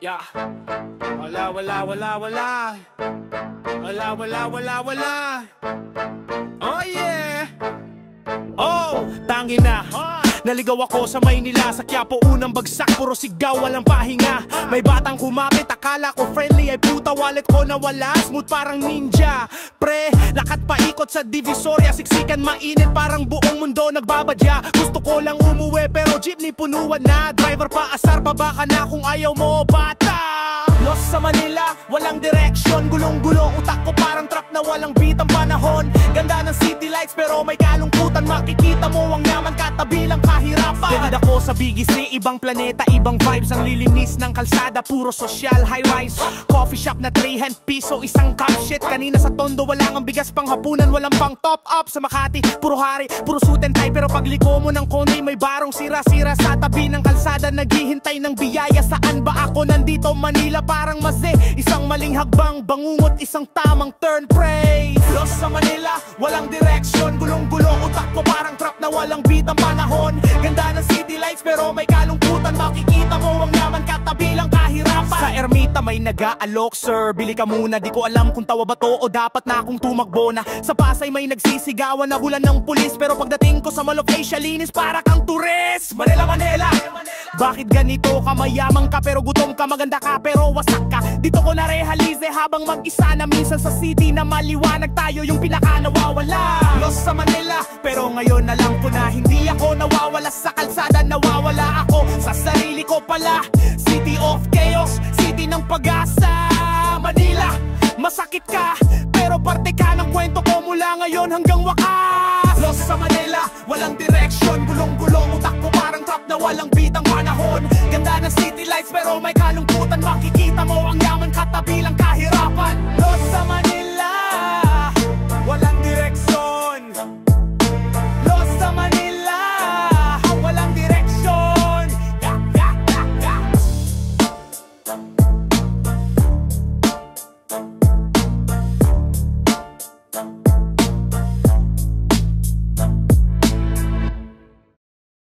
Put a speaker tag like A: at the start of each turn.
A: Yeah. Wala, wala, wala, wala. Wala, wala, wala, wala. Oh yeah. Oh, tangin na. Naligaw ako sa Maynila, sa Quiapo unang bagsak, puro sigaw, walang pahinga. May batang kumapit, akala ko friendly, ay puta wallet ko nawala, smooth parang ninja. Pre, lakat paikot sa Divisoria, siksikan mainit parang buong mundo nagbabadya. Gusto ko lang umuwi pero jeepney punuan na, driver pa asar, baba na kung ayaw mo bata. Lost sa Manila, walang direction, gulong-gulo, utak ko parang truck na walang beat ang panahon. Ganda ng city lights pero may kalungkutan, makikita mo ang yaman katabi lang kahirapan. Ganid ako sa Biggie C, ibang planeta, ibang vibes, ang lilinis ng kalsada, puro social high-rise. Coffee shop na 300 piso, isang cup shit. Kanina sa Tondo, walang ang bigas pang hapunan, walang pang top up. Sa Makati, puro hari, puro suit and tie, pero pagliko mo ng konti, may barong sira-sira sa tabi ng kalsada, naghihintay ng biyaya. Saan ba ako nandito? Manila parang maze, isang maling hagbang, bangungot, isang tamang turn, pray. Lost sa Manila, walang direction, gulong-gulo, utak ko parang truck na walang beat ang panahon. Ganda ng city lights pero may kalungkutan, makikita mo ang yaman katabi lang kahirapan. Sa Ermita may nag-aalok, sir, bili ka muna, di ko alam kung tawa ba to o dapat na akong tumakbo na. Sa Pasay may nagsisigawan na hulan ng pulis, pero pagdating ko sa Mall of Asia, linis para kang turist. Manila, Manila, bakit ganito ka? Mayamang ka pero gutom ka, maganda ka pero wasak ka. Dito ko narehalize habang mag-isa na minsan sa city na maliwanag tayo yung pinaka nawawala. Lost sa Manila pero ngayon alam ko na hindi ako nawawala sa kalsada, nawawala ako sa sarili ko pala. City of chaos, city ng pag-asa. Manila, masakit ka pero parte ka ng kwento ko mula ngayon hanggang wakas. Lost sa Manila, walang direction, gulong-gulong, utak ko parang truck na walang beat ang panahon. Ganda ng city lights pero may kalungkutan, makikita mo ang yaman katabi lang kahirapan. Lost sa Manila.